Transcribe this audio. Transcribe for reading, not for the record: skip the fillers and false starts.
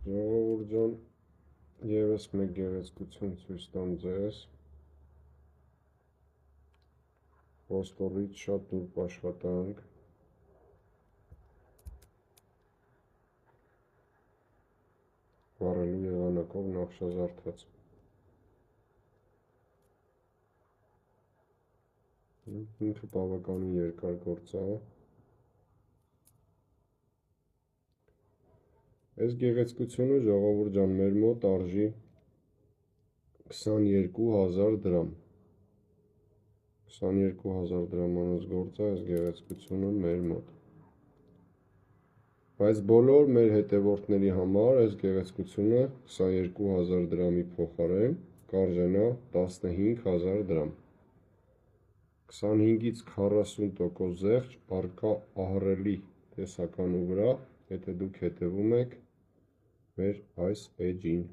Ժողովուրդ ջան, ևս մեկ գեղեցկություն ցույց տամ ձեզ։ Ոսկորից շատ նուրբ աշխատանք։ Վառելու եղանակով նախշազարդած։ Ինքը բավականին երկար գործ է։ Այս գեղեցկությունը, ժողովուրդ ջան, մեր մոտ արժի 22,000 դրամ։ 22,000 դրամանոց գործ է այս գեղեցկությունը մեր մոտ։ Բայց բոլոր մեր հետևորդների համար այս գեղեցկությունը 22,000 դրամի փոխարեն կարժենա 15,000 դրամ։ 25-ից 40% զեղչ առկա ահռելի տեսականու վրա, եթե դուք հետևում եք մեր այս էջին։